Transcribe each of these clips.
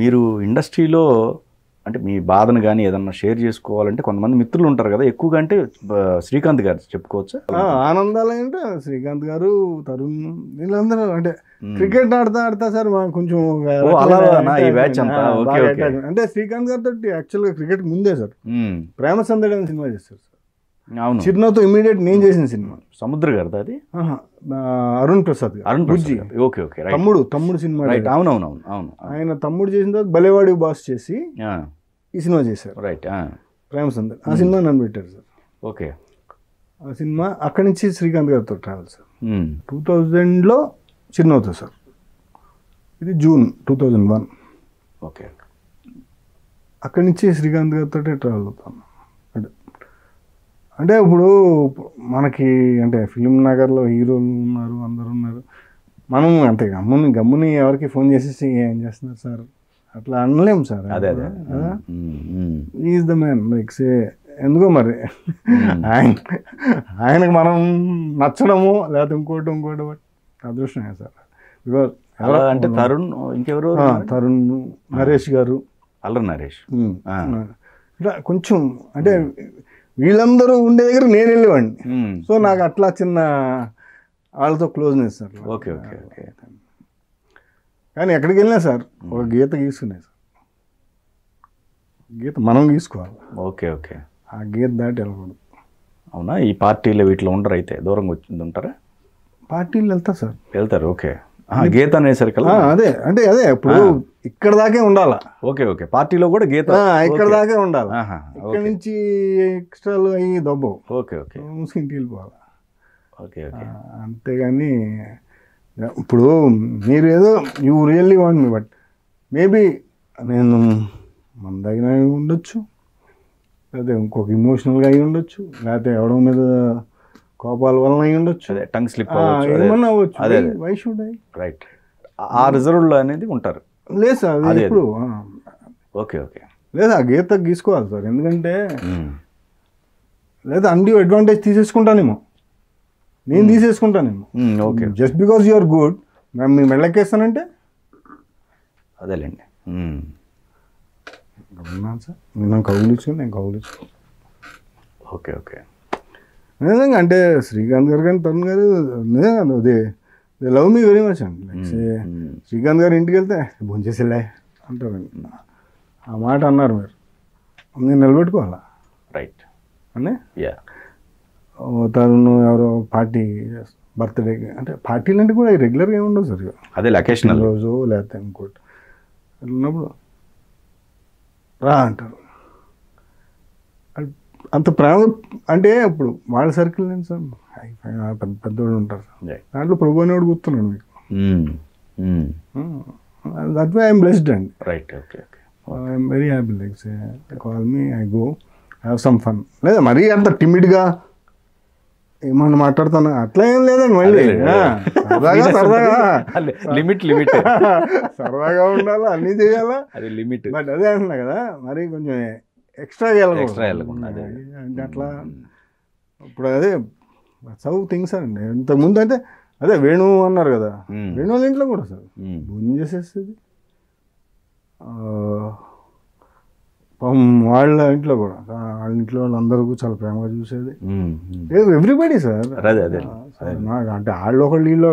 మీరు ఇండస్ట్రీలో అంటే మీ బాధను కానీ ఏదన్నా షేర్ చేసుకోవాలంటే కొంతమంది మిత్రులు ఉంటారు కదా, ఎక్కువగా అంటే శ్రీకాంత్ గారు చెప్పుకోవచ్చా? ఆనందాలు అంటే శ్రీకాంత్ గారు, తరుణ్, వీళ్ళందరూ అంటే క్రికెట్ ఆడతా సార్ కొంచెం అంటే శ్రీకాంత్ గారితో యాక్చువల్గా క్రికెట్ ముందే సార్ ప్రేమ సందడి అని సినిమా చేస్తారు సార్. అవును, చిరునవ్వుతో ఇమీడియట్ నేను చేసిన సినిమా. సముద్ర గారు అది? అరుణ్ ప్రసాద్ గారు, అరుణ్ బుజ్జి. ఓకే ఓకే, తమ్ముడు సినిమా. అవునవును, ఆయన తమ్ముడు చేసిన తర్వాత బలేవాడి బాస్ చేసి ఈ సినిమా చేశారు. రైట్, ప్రేమ సందడి. ఆ సినిమా నన్ను పెట్టారు సార్. ఓకే, ఆ సినిమా అక్కడి నుంచి శ్రీకాంత్ గారితో ట్రావెల్ సార్. 2000లో చిరునవ్వుతో సార్. ఇది జూన్ 2001. ఓకే, అక్కడి నుంచి శ్రీకాంత్ గారితో ట్రావెల్ అవుతాను. అంటే ఇప్పుడు మనకి అంటే ఫిలిం నగర్లో హీరోలు ఉన్నారు, అందరు ఉన్నారు. మనం అంతే గమ్ముని ఎవరికి ఫోన్ చేసేసి ఏం చేస్తున్నారు సార్ అట్లా అనలేం సార్. అదే is the man like say. ఎందుకో మరి ఆయనకు మనం నచ్చడము లేకపోతే ఇంకోటి అదృష్టమే సార్. బికాజ్ అంటే తరుణ్, ఇంకెవరు? తరుణ్, నరేష్ గారు, అల్లరి నరేష్. ఇట్లా కొంచెం అంటే వీళ్ళందరూ ఉండే దగ్గర నేను వెళ్ళేవాడిని. సో నాకు అట్లా చిన్న వాళ్ళతో closeness sir. Okay okay okay. కానీ ఎక్కడికి వెళ్ళినా సార్ ఒక గీత గీసుకునే సార్. గీత మనం గీసుకోవాలి. Okay okay. ఆ గీత దాటి వెళ్ళకూడదు. అవునా? ఈ పార్టీలో వీటిలో ఉండరు అయితే, దూరంగా వచ్చింది ఉంటారా? పార్టీలు వెళ్తా సార్. వెళ్తారు. ఓకే. గీత అనేసరికి అదే ఇప్పుడు ఇక్కడ దాకే ఉండాలా. Okay okay. పార్టీలో కూడా గీత ఇక్కడ దాకే ఉండాలి. ఇక్కడ నుంచి ఎక్స్ట్రాలు అయ్యి దబ్బవు. Okay okay. ఇంటికి వెళ్ళిపోవాలి. Okay okay. అంతేగాని ఇప్పుడు మీరు ఏదో you really want me, but maybe నేను మన దగ్గర ఉండొచ్చు, లేకపోతే ఇంకొక ఇమోషనల్గా అయి ఉండొచ్చు, లేకపోతే ఎవడో మీద కోపాల వలన అయి ఉండొచ్చు, టంగ్ స్లిప్ ఏమన్నా అవ్వచ్చు. Why should I? రైట్. ఆ రిజర్వ్లో అనేది ఉంటారు. లేదు సార్ అది ఇప్పుడు. Okay okay. లేదా ఆ గీత గీసుకోవాలి సార్. ఎందుకంటే లేదా అన్డ్యూ అడ్వాంటేజ్ తీసేసుకుంటానేమో, నేను తీసేసుకుంటానేమో. Okay. Just because you are good మీ మెళ్ళకేస్తానంటే అదేలేండి. ఉన్నాను సార్, నేను కౌలించుకుని నేను కౌలించుకో. Okay okay. నిజంగా అంటే శ్రీకాంత్ గారు కానీ తరుణ్ గారు నిజంగా they love me very much అండి. శ్రీకాంత్ గారు ఇంటికి వెళ్తే భోంచేసేలే అంటారండి. ఆ మాట అన్నారు మీరు, నేను నిలబెట్టుకోవాలా. రైట్ అని తరుణ్ ఎవరో పార్టీ బర్త్డే అంటే పార్టీలు అంటే కూడా రెగ్యులర్గా ఏమి ఉండవు సార్. అదే అకేషనల్ రోజు లేకపోతే ఇంకోటి అట్లా ఉన్నప్పుడు రా అంటారు. అంత ప్రేమ అంటే ఇప్పుడు వాళ్ళ సర్కిల్ నేను సార్ పెద్దోళ్ళు ఉంటారు సార్. దాంట్లో ప్రభు అనేవాడు గుర్తున్నాడు మీకు. దట్ వే ఐఎమ్ బ్లెస్డ్ అండి. Right. Okay okay. I'm very happy. Like say call me, I go have some fun. లేదా మరీ అంత టిమిడ్గా ఏమన్నా మాట్లాడుతాను అట్లా ఏం లేదండి. మళ్ళీ సరదాగా లిమిట్ సరదాగా ఉండాలా, అన్నీ చేయాలా, అది లిమిట్. బట్ అదే అంటున్నా కదా, మరి కొంచెం ఎక్స్ట్రా వెళ్ళకుండా అంటే అట్లా. ఇప్పుడు అదే సౌ థింగ్స్ అండి. ఇంతకుముందు అయితే అదే వేణు అన్నారు కదా, వేణు వాళ్ళ ఇంట్లో కూడా సార్ భోజనం చేసేస్తుంది. వాళ్ళ ఇంట్లో కూడా వాళ్ళ ఇంట్లో వాళ్ళందరూ చాలా ప్రేమగా చూసేది. Everybody sir. నాకు అంటే వాళ్ళు ఒకళ్ళు వీళ్ళు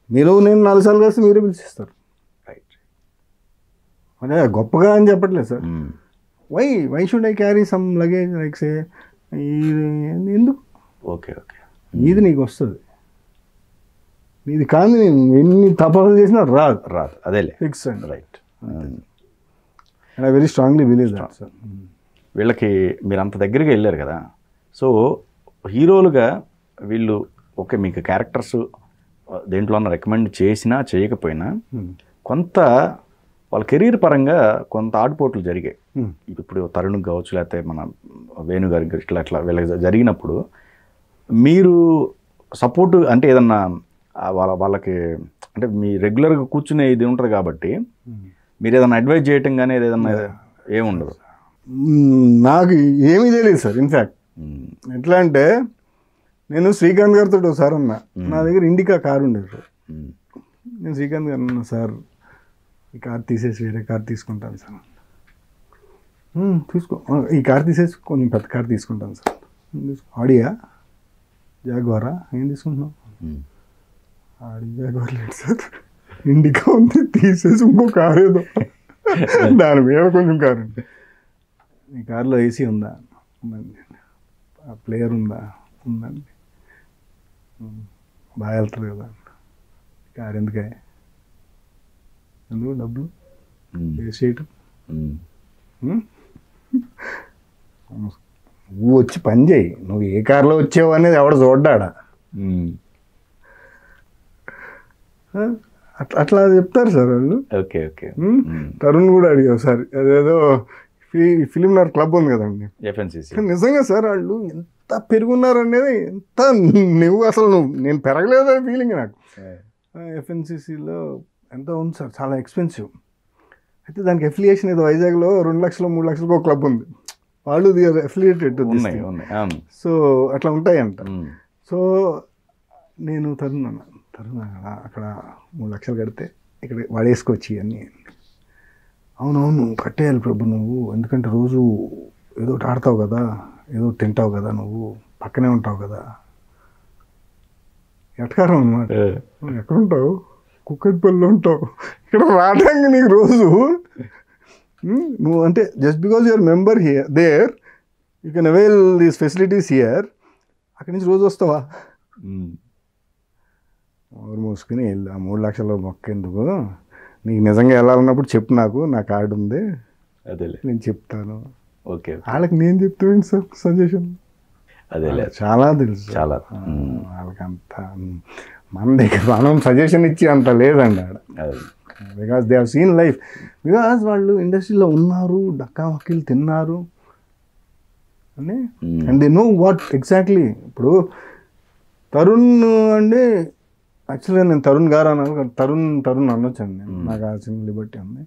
మీరు నేను 4 సార్లు కలిసి మీరే పిలిచిస్తారు. రైట్. అదే గొప్పగా అని చెప్పట్లేదు sir. Why should I carry some luggage like say ఎందుకు? Okay okay. ఇది నీకు వస్తుంది, నీది కాదు. నేను ఎన్ని తపస్సు చేసినా రాదు. అదేలే fix and right. I very strongly believe that sir. వీళ్ళకి మీరు అంత దగ్గరికి వెళ్ళారు కదా, సో హీరోలుగా వీళ్ళు ఓకే మీకు క్యారెక్టర్స్ దేంట్లో రికమెండ్ చేసినా చేయకపోయినా కొంత వాళ్ళ కెరీర్ పరంగా కొంత ఆటుపోట్లు జరిగాయి. ఇప్పుడు తరుణ్ కావచ్చు, లేకపోతే మన వేణు గారికి ఇట్లా వీళ్ళకి జరిగినప్పుడు మీరు సపోర్ట్ అంటే ఏదన్నా వాళ్ళకి అంటే మీ రెగ్యులర్గా కూర్చునే ఇది ఉంటుంది కాబట్టి మీరు ఏదైనా అడ్వైజ్ చేయటం కానీ ఏదన్నా ఏముండదు. నాకు ఏమీ తెలియదు సార్. ఇన్ఫ్యాక్ట్ ఎట్లా అంటే నేను శ్రీకాంత్ గారితో ఒకసారి అన్నా, నా దగ్గర ఇండికా కారు ఉండేది సార్. నేను శ్రీకాంత్ గారు అన్నా, సార్ ఈ కార్ తీసేసి వేరే కార్ తీసుకుంటాను సార్. తీసుకో, ఈ కార్ తీసేసి కొంచెం పెద్ద కార్ తీసుకుంటాను సార్. ఆడియా, జాగ్వారా, ఏం తీసుకుంటున్నావు? ఆడి జాగ్వార్ లేదు సార్, ఇండికా ఉంది, తీసేసి ఇంకో కార్ ఏదో దాని మీద కొంచెం కారు. ఈ కార్లో ఏసీ ఉందా? ఉందండి. ప్లేయర్ ఉందా? ఉందండి. బాగా వెళ్తుంది కదా. కారు ఎందుకే? ఎందుకు డబ్బులు వేస్ట్ చేయటం? నువ్వు వచ్చి పని చేయి, నువ్వు ఏ కార్లో వచ్చావు అనేది ఎవడ చూడ్డాడా. అట్లా చెప్తారు సార్ వాళ్ళు. Okay okay. తరుణ్ కూడా అడిగావు సార్, అదేదో ఫిలిం నగర్ క్లబ్ ఉంది కదండి, FNCC. నిజంగా సార్ వాళ్ళు ఎంత పెరుగున్నారు అనేది, ఎంత నువ్వు అసలు నేను పెరగలేదు అనే ఫీలింగ్ నాకు. FNCCలో ఎంత ఉంది సార్, చాలా ఎక్స్పెన్సివ్. అయితే దానికి అఫిలియేషన్ ఏదో వైజాగ్లో 2 లక్షలు 3 లక్షలకు ఒక క్లబ్ ఉంది, వాళ్ళు అఫిలియేటెడ్. సో అట్లా ఉంటాయంట. సో నేను తరుణ్ అక్కడ 3 లక్షలు కడితే ఇక్కడ వాడేసుకోవచ్చు ఇవన్నీ. అవునవును కట్టేయాలి ప్రభు నువ్వు, ఎందుకంటే రోజు ఏదో ఒకటి ఆడతావు కదా, ఏదో తింటావు కదా, నువ్వు పక్కనే ఉంటావు కదా. ఎటకారం అన్నమాట. నువ్వు ఎక్కడుంటావు? కుక్కటిపల్లిలో ఉంటావు. ఇక్కడ రావడానికి నీకు రోజు నువ్వు అంటే just because your member here there you can avail these facilities here. అక్కడి నుంచి రోజు వస్తావా? ఎవరు మూసుకుని వెళ్ళు. ఆ 3 లక్షల మొక్క ఎందుకు? నీకు నిజంగా వెళ్ళాలన్నప్పుడు చెప్పు, నాకు నా కార్డు ఉంది, అదే నేను చెప్తాను. ఓకే. వాళ్ళకి నేను చెప్తాను సార్ సజెషన్. అదే చాలా తెలుసు చాలా. వాళ్ళకంత మన దగ్గర మనం సజెషన్ ఇచ్చి అంత లేదండి ఆడ. Because they have seen life, because వాళ్ళు ఇండస్ట్రీలో ఉన్నారు, డక్కా మక్కీలు తిన్నారు అని, and they know what exactly. ఇప్పుడు తరుణ్ అంటే యాక్చువల్గా నేను తరుణ్ గారు అన్నాను, తరుణ్ అనొచ్చండి, నాకు ఆ చిన్న లిబర్టీ ఉంది.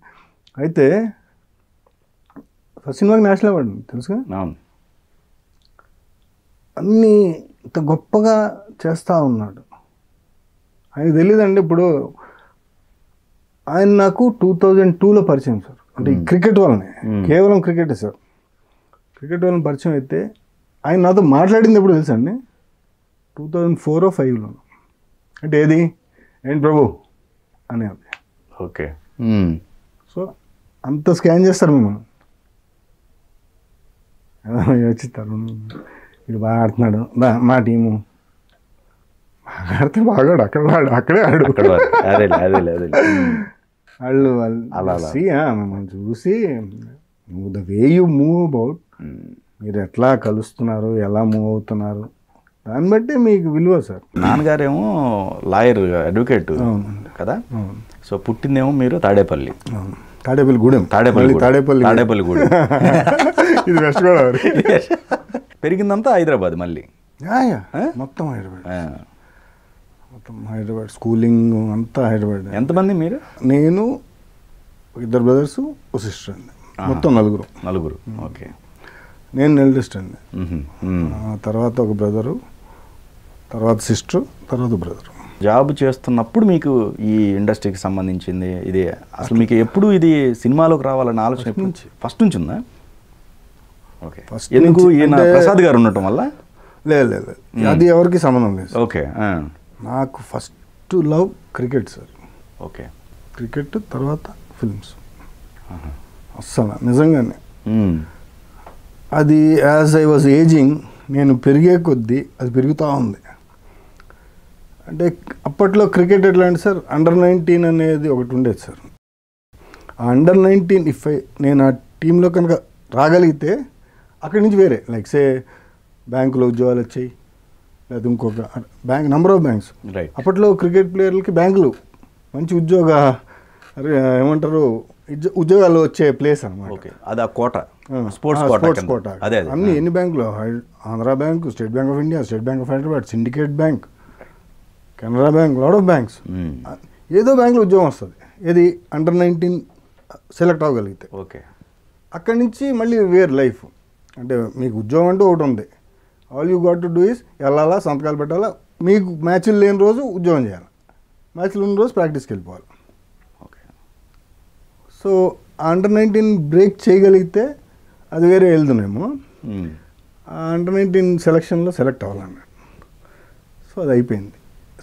అయితే ఫస్ట్ సినిమాకి నేషనల్ అవార్డు తెలుసుగా, అన్నీ ఇంత గొప్పగా చేస్తూ ఉన్నాడు. ఆయనకు తెలియదండి. ఇప్పుడు ఆయన నాకు 2002లో పరిచయం సార్, అంటే క్రికెట్ వల్లనే, కేవలం క్రికెటే సార్. క్రికెట్ వలన పరిచయం అయితే ఆయన నాతో మాట్లాడింది ఎప్పుడు తెలుసా అండి? 2004 or 2005లో. అంటే ఏది ఏంటి ప్రభు అనేది. ఓకే. సో అంత స్కాన్ చేస్తారు మిమ్మల్ని. వచ్చిస్తారు వీడు బాగా ఆడుతున్నాడు, మా టీము బాగా ఆడితే బాగాడు, అక్కడే ఆడు. వాళ్ళు మిమ్మల్ని చూసి నువ్వు the way you move about, మీరు ఎట్లా కలుస్తున్నారు, ఎలా మూవ్ అవుతున్నారు, దాన్ని బట్టి మీకు విలువ సార్. నాన్నగారేమో లాయర్, అడ్వకేట్ కదా. సో పుట్టిందేమో మీరు తాడేపల్లి గూడెం. తాడేపల్లి గూడెం. ఇది వెస్ట్ గోదావరి. పెరిగిందంతా హైదరాబాద్ మళ్ళీ. మొత్తం హైదరాబాద్ స్కూలింగ్ అంతా హైదరాబాద్. ఎంతమంది మీరు? నేను 2 బ్రదర్స్, ఒక సిస్టర్ అండి, మొత్తం నలుగురు. ఓకే. నేను ఎల్డెస్ట్ అండి, తర్వాత ఒక బ్రదరు, తర్వాత సిస్టర్, తర్వాత బ్రదర్. జాబ్ చేస్తున్నప్పుడు మీకు ఈ ఇండస్ట్రీకి సంబంధించింది ఇది అసలు మీకు ఎప్పుడు ఇది సినిమాలోకి రావాలన్న ఆలోచన ఫస్ట్ నుంచి ఉందా? ఓకే. ఎందుకు? ఈయన ప్రసాద్ గారు ఉండటం వల్ల? లేదు, అది ఎవరికి సంబంధం లేదు. ఓకే. నాకు first love cricket sir. Okay. Cricket తర్వాత ఫిల్మ్స్. అస్సలు నిజంగానే అది యాజ్ ఐ వాజ్ ఏజింగ్, నేను పెరిగే కొద్దీ అది పెరుగుతూ ఉంది. అంటే అప్పట్లో క్రికెట్ ఎట్లా అంటే సార్, అండర్-19 అనేది ఒకటి ఉండేది సార్. ఆ అండర్-19 నేను ఆ టీంలో కనుక రాగలిగితే అక్కడి నుంచి వేరే లైక్ సే బ్యాంకులో ఉద్యోగాలు వచ్చాయి, లేదా ఇంకొక బ్యాంక్, నెంబర్ ఆఫ్ బ్యాంక్స్. అప్పట్లో క్రికెట్ ప్లేయర్లకి బ్యాంకులు మంచి ఏమంటారు ఉద్యోగాలు వచ్చే ప్లేస్ అనమాట. అది కోట, స్పోర్ట్స్ కోట. అన్ని ఎన్ని బ్యాంకులు, Andhra bank, state bank of India, state bank of Hyderabad, syndicate bank, Canara bank, lot of banks. ఏదో బ్యాంకులో ఉద్యోగం వస్తుంది, ఏది అండర్-19 సెలెక్ట్ అవ్వగలిగితే. ఓకే. అక్కడి నుంచి మళ్ళీ వేర్ లైఫ్. అంటే మీకు ఉద్యోగం అంటూ ఒకటి ఉంది, all you got to do is వెళ్ళాలా, సంతకాలు పెట్టాలా, మీకు మ్యాచ్లు లేని రోజు ఉద్యోగం చేయాలి, మ్యాచ్లు ఉన్న రోజు ప్రాక్టీస్కి వెళ్ళిపోవాలి. ఓకే. సో అండర్-19 బ్రేక్ చేయగలిగితే అది వేరే వెళ్తున్నామో, అండర్-19 సెలక్షన్లో సెలెక్ట్ అవ్వాలన్నాడు. సో అది అయిపోయింది.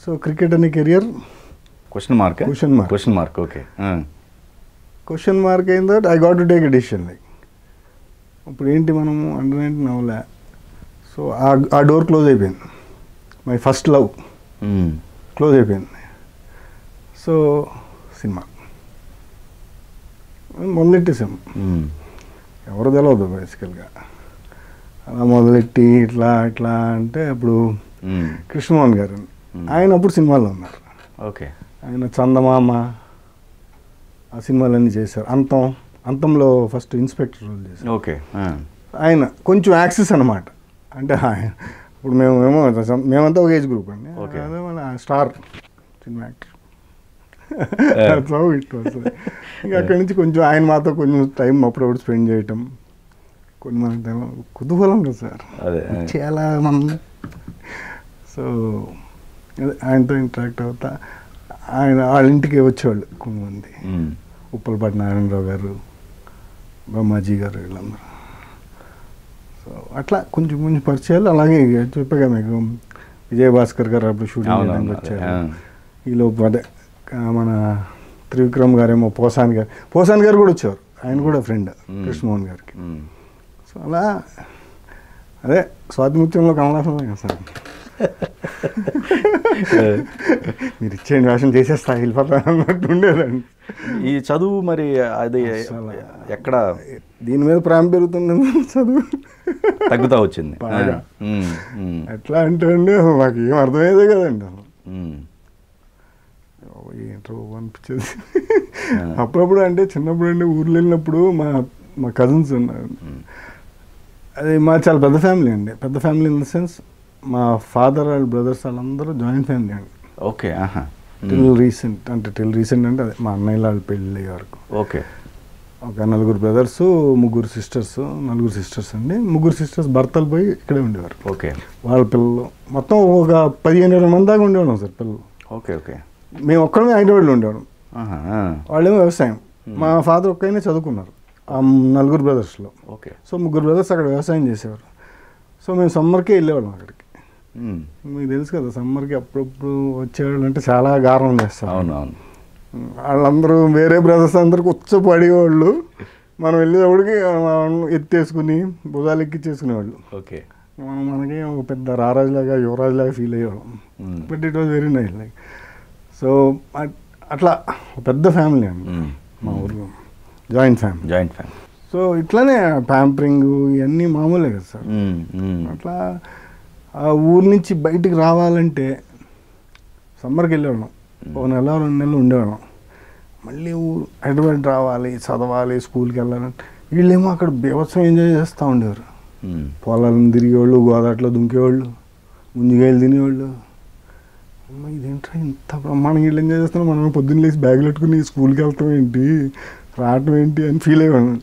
సో క్రికెట్ అనే career question mark okay. Question mark అయిన తర్వాత I got to take a decision. Like ఇప్పుడు ఏంటి, మనము అండర్-19 అవ్వలే. సో ఆ డోర్ క్లోజ్ అయిపోయింది. మై ఫస్ట్ లవ్ క్లోజ్ అయిపోయింది. సో సినిమా మొదలెట్టేసాం. ఎవరు తెలియదు బేసికల్గా. అలా మొదలెట్టి ఇట్లా అంటే అప్పుడు కృష్ణమోహన్ గారు ఆయన అప్పుడు సినిమాలో ఉన్నారు. ఓకే. ఆయన చందమామ ఆ సినిమాలన్నీ చేశారు. అంతంలో ఫస్ట్ ఇన్స్పెక్టర్ రోల్ చేశారు. ఓకే. ఆయన కొంచెం యాక్సెస్ అనమాట. అంటే ఇప్పుడు మేమంతా ఒక ఏజ్ గ్రూప్ అండి. అదే మన స్టార్ సినిమా యాక్టర్. ఇంకా అక్కడి నుంచి కొంచెం ఆయన మాతో కొంచెం టైం అప్పుడప్పుడు స్పెండ్ చేయటం, కొన్ని మనకి టైం కుతూహలం కదా సార్, చాలా మంది. సో ఆయనతో ఇంటరాక్ట్ అవుతా, ఆయన వాళ్ళ ఇంటికి వచ్చేవాళ్ళు కొంతమంది. ఉప్పలపాటి నారాయణరావు గారు, బ్రహ్మాజీ గారు, వీళ్ళందరూ. సో అట్లా కొంచెం పరిచయాలు. అలాగే చెప్పాగా మీకు విజయభాస్కర్ గారు అప్పుడు షూటింగ్ చేయడానికి వచ్చారు. ఈలోపు అదే మన త్రివిక్రమ్ గారేమో పోసాన్ గారు కూడా వచ్చేవారు. ఆయన కూడా ఫ్రెండ్ కృష్ణమోహన్ గారికి. సో అలా అదే స్వాతిముత్యంలో కమలాసనం కదా సార్. మీరు ఇచ్చేయండి, వేషం చేసేస్తా వెళ్ళిపోతాను అన్నట్టు ఉండేదండి. ఈ చదువు మరి అది ఎక్కడ దీని మీద ప్రేమ పెరుగుతుంది, చదువు తగ్గుతా వచ్చింది బాగా. ఎట్లా అంటే అండి మాకు ఏం అర్థమయ్యేదే కదండి అసలు. ఏంటో అనిపించేది అప్పుడప్పుడు. అంటే చిన్నప్పుడు అండి ఊర్లో వెళ్ళినప్పుడు మా కజిన్స్ ఉన్నారు. అది మా చాలా పెద్ద ఫ్యామిలీ అండి. పెద్ద ఫ్యామిలీ ఇన్ ద సెన్స్ మా ఫాదర్ వాళ్ళ బ్రదర్స్ వాళ్ళందరూ జాయింట్ ఫ్యామిలీ అండి. ఓకే. టిల్ రీసెంట్ అంటే అదే మా అన్నయ్య వాళ్ళు పెళ్ళి వరకు. ఓకే. ఒక 4 బ్రదర్స్, 3 సిస్టర్స్, 4 సిస్టర్స్ అండి. 3 సిస్టర్స్ భర్తలు పోయి ఇక్కడే ఉండేవారు. ఓకే. వాళ్ళ పిల్లలు మొత్తం ఒక 15-20 మంది దాకా ఉండేవాళ్ళం సార్ పిల్లలు. ఓకే. ఓకే. మేము ఒక్కడమే హైదరాబాద్లో ఉండేవాళ్ళం. వాళ్ళేమో వ్యవసాయం. మా ఫాదర్ ఒక్కనే చదువుకున్నారు ఆ 4 బ్రదర్స్లో. ఓకే. సో 3 బ్రదర్స్ అక్కడ వ్యవసాయం చేసేవారు. సో మేము సమ్మర్కే వెళ్ళేవాళ్ళం అక్కడికి. మీకు తెలుసు కదా సమ్మర్కి అప్పుడప్పుడు వచ్చేవాళ్ళు అంటే చాలా గారం చేస్తారు. అవునవును. వాళ్ళందరూ వేరే బ్రదర్స్ అందరికి ఉచ్చపడేవాళ్ళు. మనం వెళ్ళేటప్పటికి ఎత్తేసుకుని భుజాలు ఎక్కించేసుకునేవాళ్ళు. ఓకే. మనకి ఒక పెద్ద రారాజులాగా యువరాజులాగా ఫీల్ అయ్యేవాళ్ళం. But it was very nice. Like so అట్లా పెద్ద ఫ్యామిలీ అండి మా ఊర్లో, జాయింట్ ఫ్యామిలీ. సో ఇట్లానే ప్యాంపరింగ్ ఇవన్నీ మామూలే కదా సార్. అట్లా ఆ ఊరి నుంచి బయటికి రావాలంటే సమ్మర్కి వెళ్ళేవాళ్ళం. 1 నెల 2 నెలలు ఉండేవాళ్ళం. మళ్ళీ హైదరాబాద్ రావాలి, చదవాలి, స్కూల్కి వెళ్ళాలంటే వీళ్ళేమో అక్కడ బీభత్సం ఎంజాయ్ చేస్తూ ఉండేవారు. పొలాలను తిరిగేవాళ్ళు, గోదాట్లో దుంకేవాళ్ళు, ముంజుగాయలు తినేవాళ్ళు. ఇదేంటో ఇంత బ్రహ్మాండంగా వీళ్ళు ఎంజాయ్ చేస్తున్నాం, మనం పొద్దున్న లేచి బ్యాగులు పెట్టుకుని స్కూల్కి వెళ్తాం ఏంటి, రావటం ఏంటి అని ఫీల్ అయ్యేవాళ్ళం.